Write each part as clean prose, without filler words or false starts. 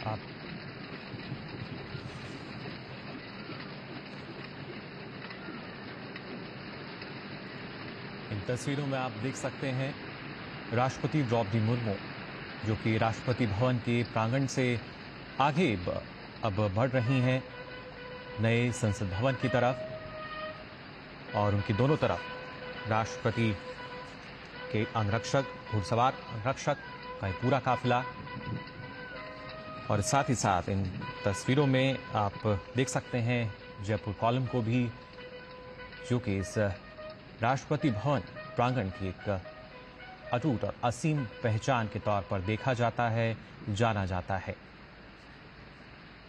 आप इन तस्वीरों में आप देख सकते हैं राष्ट्रपति द्रौपदी मुर्मू जो कि राष्ट्रपति भवन के प्रांगण से आगे अब बढ़ रही हैं नए संसद भवन की तरफ और उनकी दोनों तरफ राष्ट्रपति के अंगरक्षक, घुड़सवार अंगरक्षक का पूरा काफिला। और साथ ही साथ इन तस्वीरों में आप देख सकते हैं जयपुर कॉलम को भी, जो कि इस राष्ट्रपति भवन प्रांगण की एक अटूट और असीम पहचान के तौर पर देखा जाता है, जाना जाता है।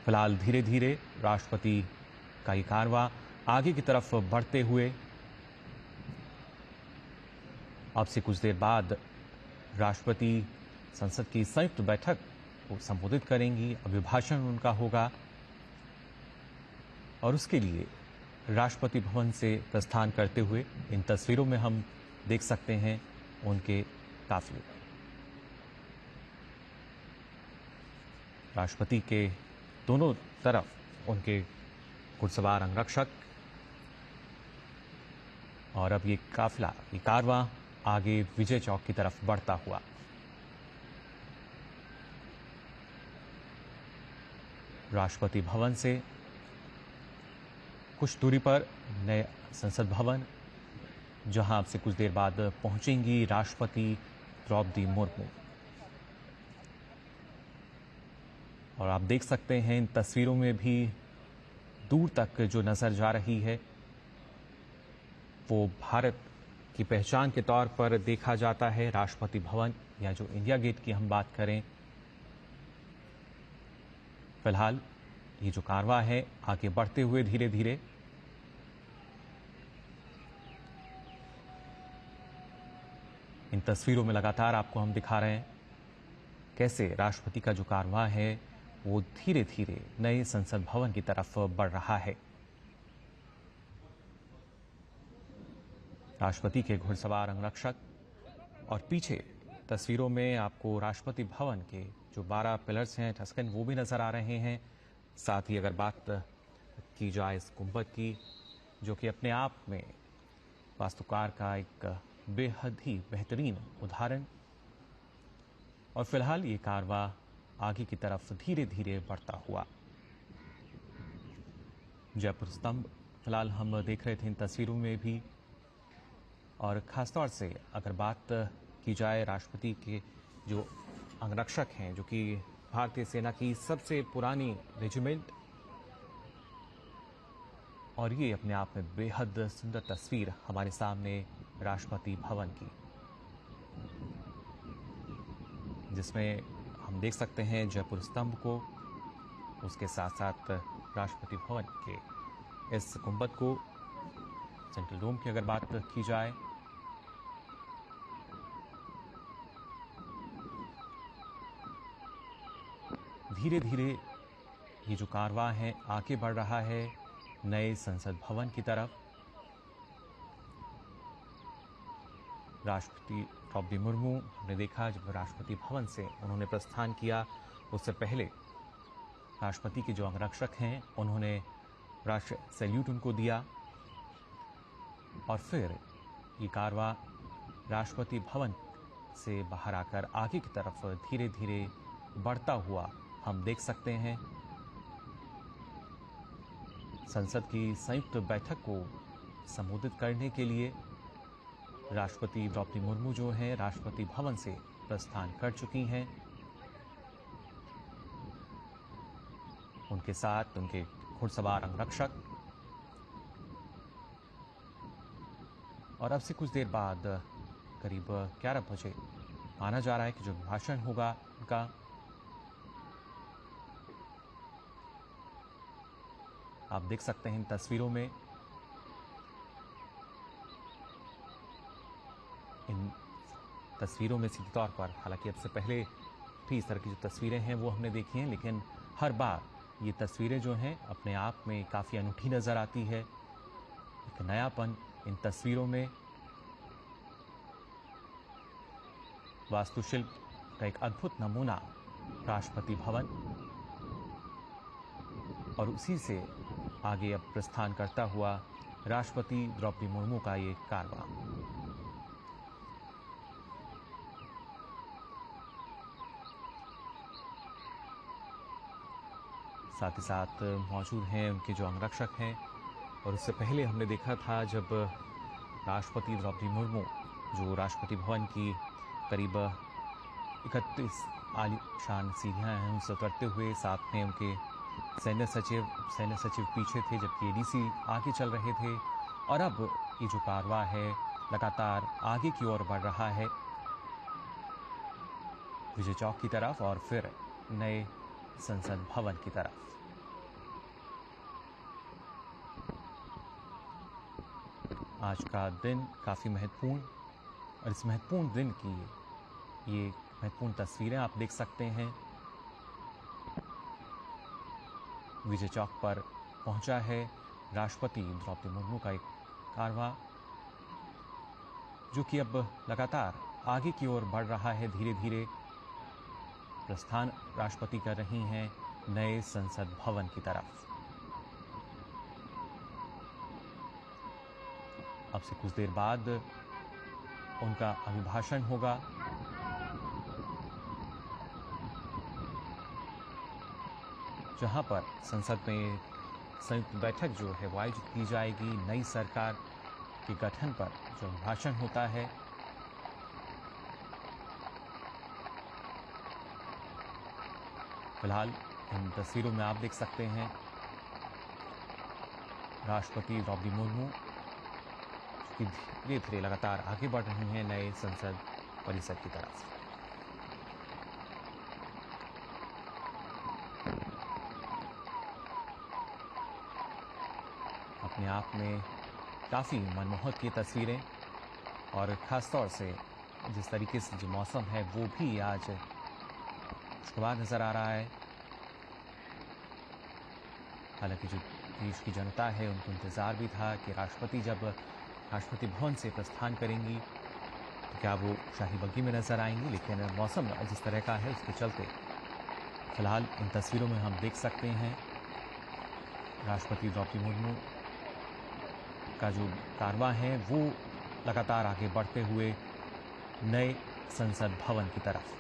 फिलहाल धीरे धीरे राष्ट्रपति का ये कारवां आगे की तरफ बढ़ते हुए अब से कुछ देर बाद राष्ट्रपति संसद की संयुक्त बैठक को संबोधित करेंगी। अभिभाषण उनका होगा और उसके लिए राष्ट्रपति भवन से प्रस्थान करते हुए इन तस्वीरों में हम देख सकते हैं उनके काफिले। राष्ट्रपति के दोनों तरफ उनके घुड़सवार अंगरक्षक और अब ये काफिला, ये कारवां आगे विजय चौक की तरफ बढ़ता हुआ। राष्ट्रपति भवन से कुछ दूरी पर नए संसद भवन, जहां अब से कुछ देर बाद पहुंचेंगी राष्ट्रपति द्रौपदी मुर्मू। और आप देख सकते हैं इन तस्वीरों में भी दूर तक जो नजर जा रही है वो भारत की पहचान के तौर पर देखा जाता है। राष्ट्रपति भवन या जो इंडिया गेट की हम बात करें, फिलहाल ये जो कारवां है आगे बढ़ते हुए धीरे धीरे इन तस्वीरों में लगातार आपको हम दिखा रहे हैं कैसे राष्ट्रपति का जो कारवां है वो धीरे धीरे नए संसद भवन की तरफ बढ़ रहा है। राष्ट्रपति के घुड़सवार अंगरक्षक और पीछे तस्वीरों में आपको राष्ट्रपति भवन के जो 12 पिलर्स हैं टस्कन वो भी नजर आ रहे हैं। साथ ही अगर बात की जाए इस गुंबद की, जो कि अपने आप में वास्तुकार का एक बेहद ही बेहतरीन उदाहरण, और फिलहाल ये कारवां आगे की तरफ धीरे धीरे बढ़ता हुआ। जयपुर स्तंभ फिलहाल हम देख रहे थे इन तस्वीरों में भी, और खासतौर से अगर बात की जाए राष्ट्रपति के जो अंगरक्षक हैं, जो कि भारतीय सेना की सबसे पुरानी रेजिमेंट, और ये अपने आप में बेहद सुंदर तस्वीर हमारे सामने राष्ट्रपति भवन की, जिसमें हम देख सकते हैं जयपुर स्तंभ को, उसके साथ साथ राष्ट्रपति भवन के इस गुंबद को, सेंट्रल डोम की अगर बात की जाए, धीरे धीरे ये जो कारवां है आगे बढ़ रहा है नए संसद भवन की तरफ। राष्ट्रपति द्रौपदी मुर्मू हमने देखा जब राष्ट्रपति भवन से उन्होंने प्रस्थान किया, उससे पहले राष्ट्रपति के जो अंगरक्षक हैं उन्होंने राष्ट्र सैल्यूट उनको दिया, और फिर ये कारवां राष्ट्रपति भवन से बाहर आकर आगे की तरफ धीरे धीरे बढ़ता हुआ हम देख सकते हैं। संसद की संयुक्त बैठक को संबोधित करने के लिए राष्ट्रपति द्रौपदी मुर्मू जो हैं राष्ट्रपति भवन से प्रस्थान कर चुकी हैं। उनके साथ उनके घुड़सवार अंगरक्षक, और अब से कुछ देर बाद करीब 11 बजे माना जा रहा है कि जो भाषण होगा उनका, आप देख सकते हैं इन तस्वीरों में, इन तस्वीरों में सीधे तौर पर, हालांकि अब से पहले भी इस तरह की जो तस्वीरें हैं वो हमने देखी हैं, लेकिन हर बार ये तस्वीरें जो हैं अपने आप में काफ़ी अनूठी नज़र आती है। एक नयापन इन तस्वीरों में, वास्तुशिल्प का एक अद्भुत नमूना राष्ट्रपति भवन, और उसी से आगे अब प्रस्थान करता हुआ राष्ट्रपति द्रौपदी मुर्मू का ये कारवां। साथ ही साथ मौजूद हैं उनके जो अंगरक्षक हैं, और उससे पहले हमने देखा था जब राष्ट्रपति द्रौपदी मुर्मू जो राष्ट्रपति भवन की करीब 31 आलीशान सीढ़ियां हैं उनसे उतरते हुए, साथ में उनके सैन्य सचिव पीछे थे, जबकि एडीसी आगे चल रहे थे, और अब ये जो कारवां है लगातार आगे की ओर बढ़ रहा है विजय चौक की तरफ और फिर नए संसद भवन की तरफ। आज का दिन काफ़ी महत्वपूर्ण, और इस महत्वपूर्ण दिन की ये महत्वपूर्ण तस्वीरें आप देख सकते हैं। विजय चौक पर पहुंचा है राष्ट्रपति द्रौपदी मुर्मू का एक कारवां, जो कि अब लगातार आगे की ओर बढ़ रहा है। धीरे धीरे प्रस्थान राष्ट्रपति कर रही हैं नए संसद भवन की तरफ। अब से कुछ देर बाद उनका अभिभाषण होगा, जहां पर संसद में संयुक्त बैठक जो है वो आयोजित की जाएगी। नई सरकार के गठन पर जो भाषण होता है, फिलहाल इन तस्वीरों में आप देख सकते हैं राष्ट्रपति द्रौपदी मुर्मू की धीरे धीरे लगातार आगे बढ़ रही हैं नए संसद परिसर की तरफ। अपने आप में काफ़ी मनमोहक ये तस्वीरें, और ख़ास तौर से जिस तरीके से जो मौसम है वो भी आज खुशगवार नजर आ रहा है। हालांकि जो देश की जनता है उनको इंतजार भी था कि राष्ट्रपति जब राष्ट्रपति भवन से प्रस्थान करेंगी तो क्या वो शाही बग्गी में नजर आएंगी, लेकिन मौसम जिस तरह का है उसके चलते फिलहाल इन तस्वीरों में हम देख सकते हैं राष्ट्रपति द्रौपदी मुर्मू का जो कारवां है वो लगातार आगे बढ़ते हुए नए संसद भवन की तरफ।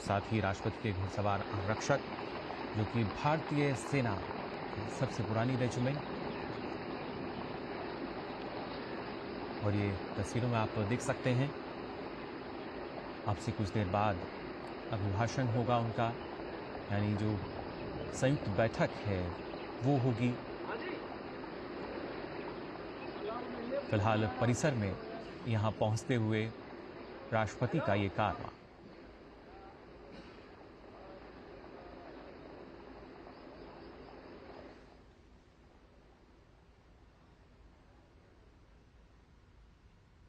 साथ ही राष्ट्रपति के घुड़सवार अंगरक्षक जो कि भारतीय सेना की सबसे पुरानी रेजिमेंट, और ये तस्वीरों में आप देख सकते हैं अब से कुछ देर बाद अभिभाषण होगा उनका, यानी जो संयुक्त बैठक है वो होगी। फिलहाल परिसर में यहां पहुंचते हुए राष्ट्रपति का ये कारवां।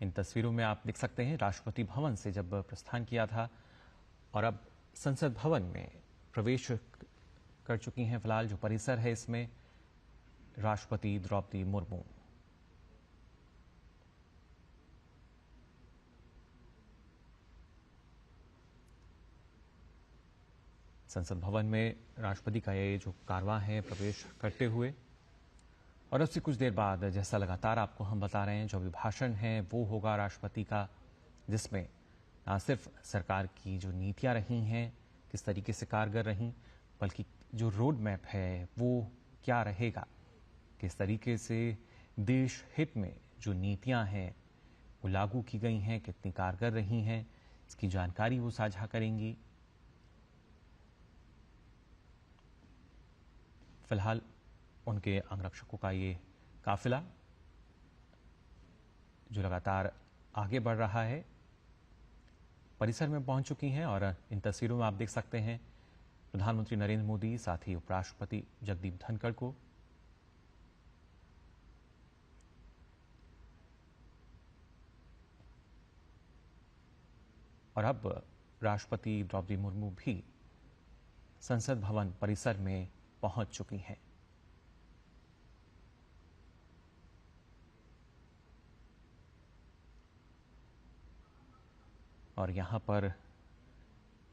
इन तस्वीरों में आप देख सकते हैं राष्ट्रपति भवन से जब प्रस्थान किया था और अब संसद भवन में प्रवेश कर चुकी हैं। फिलहाल जो परिसर है इसमें राष्ट्रपति द्रौपदी मुर्मू। संसद भवन में राष्ट्रपति का ये जो कारवां है प्रवेश करते हुए, और अब से कुछ देर बाद जैसा लगातार आपको हम बता रहे हैं जो अभिभाषण है वो होगा राष्ट्रपति का, जिसमें न सिर्फ सरकार की जो नीतियां रही हैं किस तरीके से कारगर रहीं, बल्कि जो रोड मैप है वो क्या रहेगा, किस तरीके से देश हित में जो नीतियां हैं वो लागू की गई हैं, कितनी कारगर रही हैं, इसकी जानकारी वो साझा करेंगी। फिलहाल उनके अंगरक्षकों का ये काफिला जो लगातार आगे बढ़ रहा है परिसर में पहुंच चुकी हैं, और इन तस्वीरों में आप देख सकते हैं प्रधानमंत्री नरेंद्र मोदी, साथ ही उपराष्ट्रपति जगदीप धनखड़ को। और अब राष्ट्रपति द्रौपदी मुर्मू भी संसद भवन परिसर में पहुंच चुकी हैं। और यहां पर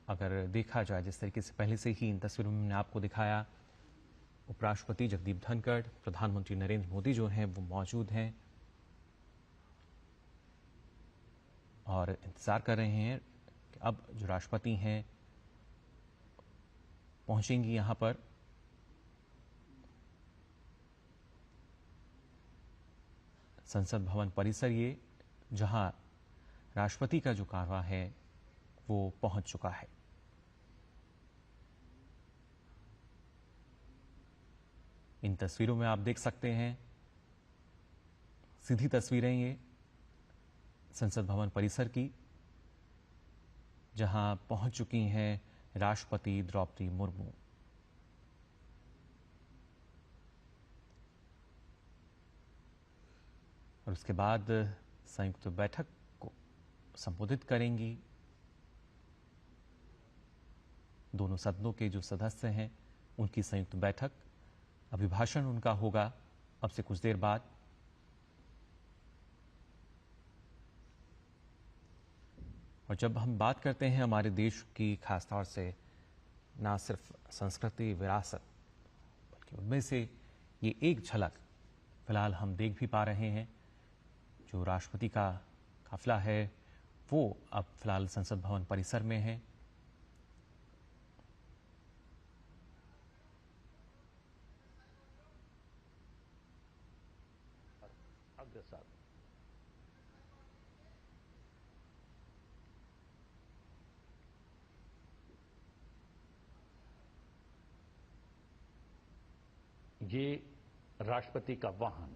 अगर देखा जाए जिस तरीके से पहले से ही इन तस्वीरों में मैंने आपको दिखाया, उपराष्ट्रपति जगदीप धनखड़, प्रधानमंत्री नरेंद्र मोदी जो हैं वो मौजूद हैं और इंतजार कर रहे हैं कि अब जो राष्ट्रपति हैं पहुंचेंगी यहां पर। संसद भवन परिसर ये जहां राष्ट्रपति का जो कारवां है वो पहुंच चुका है। इन तस्वीरों में आप देख सकते हैं सीधी तस्वीरें ये संसद भवन परिसर की, जहां पहुंच चुकी हैं राष्ट्रपति द्रौपदी मुर्मू। और उसके बाद संयुक्त बैठक को संबोधित करेंगी। दोनों सदनों के जो सदस्य हैं उनकी संयुक्त बैठक, अभिभाषण उनका होगा अब से कुछ देर बाद। और जब हम बात करते हैं हमारे देश की, खासतौर से ना सिर्फ संस्कृति विरासत, बल्कि उनमें से ये एक झलक फिलहाल हम देख भी पा रहे हैं। जो राष्ट्रपति का काफिला है वो अब फिलहाल संसद भवन परिसर में है। अग्रसर ये राष्ट्रपति का वाहन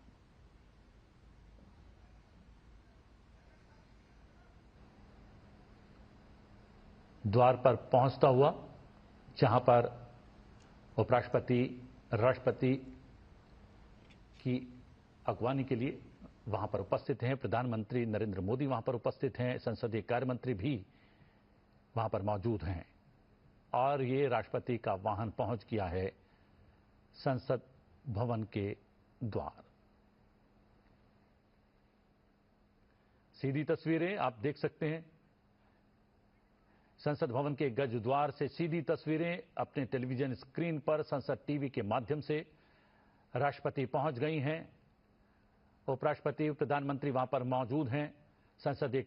द्वार पर पहुंचता हुआ, जहां पर उपराष्ट्रपति राष्ट्रपति की अगवानी के लिए वहां पर उपस्थित हैं, प्रधानमंत्री नरेंद्र मोदी वहां पर उपस्थित हैं, संसदीय कार्य मंत्री भी वहां पर मौजूद हैं और ये राष्ट्रपति का वाहन पहुंच गया है संसद भवन के द्वार। सीधी तस्वीरें आप देख सकते हैं, संसद भवन के गज द्वार से सीधी तस्वीरें अपने टेलीविजन स्क्रीन पर संसद टीवी के माध्यम से राष्ट्रपति पहुंच गई हैं। उपराष्ट्रपति, प्रधानमंत्री वहां पर मौजूद हैं। संसदीय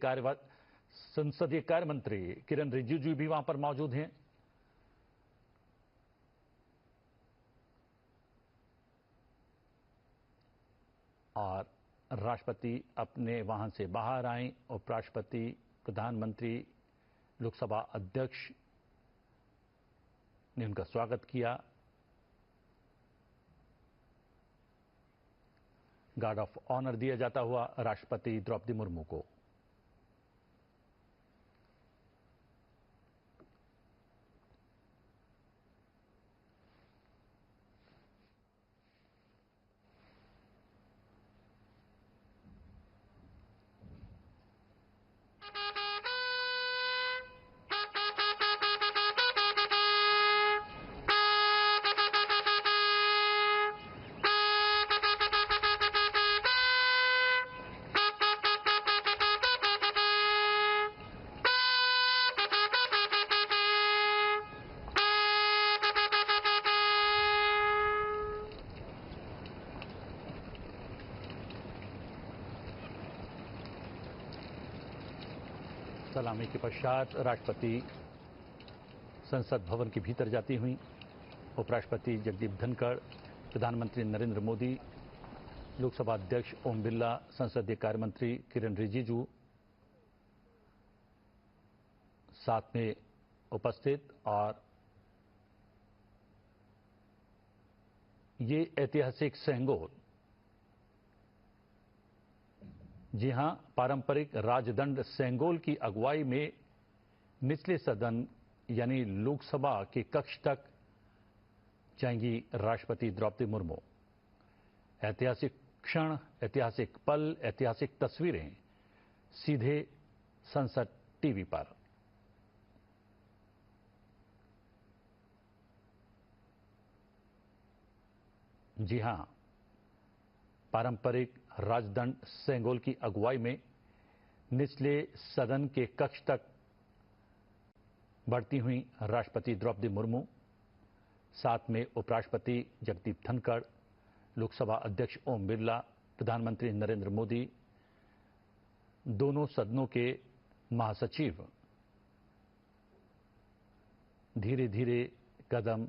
कार्य मंत्री किरण रिजिजू भी वहां पर मौजूद हैं। और राष्ट्रपति अपने वाहन से बाहर आए। उपराष्ट्रपति, प्रधानमंत्री, लोकसभा अध्यक्ष ने उनका स्वागत किया। गार्ड ऑफ ऑनर दिया जाता हुआ राष्ट्रपति द्रौपदी मुर्मू को। सलामी के पश्चात राष्ट्रपति संसद भवन के भीतर जाती हुई। उपराष्ट्रपति जगदीप धनखड़, प्रधानमंत्री नरेंद्र मोदी, लोकसभा अध्यक्ष ओम बिरला, संसदीय कार्य मंत्री किरण रिजिजू साथ में उपस्थित। और ये ऐतिहासिक सेंगोल, जी हां, पारंपरिक राजदंड सेंगोल की अगुवाई में निचले सदन यानी लोकसभा के कक्ष तक जाएंगी राष्ट्रपति द्रौपदी मुर्मू। ऐतिहासिक क्षण, ऐतिहासिक पल, ऐतिहासिक तस्वीरें सीधे संसद टीवी पर। जी हां, पारंपरिक राजदंड सेंगोल की अगुवाई में निचले सदन के कक्ष तक बढ़ती हुई राष्ट्रपति द्रौपदी मुर्मू, साथ में उपराष्ट्रपति जगदीप धनखड़, लोकसभा अध्यक्ष ओम बिरला, प्रधानमंत्री नरेंद्र मोदी, दोनों सदनों के महासचिव धीरे धीरे कदम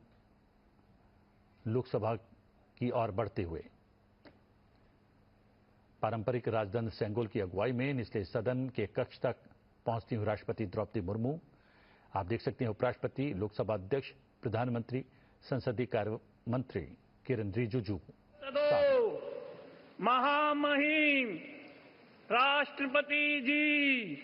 लोकसभा की ओर बढ़ते हुए। पारंपरिक राजदंड सेंगोल की अगुवाई में निचले सदन के कक्ष तक पहुंचती हुई राष्ट्रपति द्रौपदी मुर्मू, आप देख सकते हैं, उपराष्ट्रपति, लोकसभा अध्यक्ष, प्रधानमंत्री, संसदीय कार्य मंत्री किरण रिजिजू। महामहिम राष्ट्रपति जी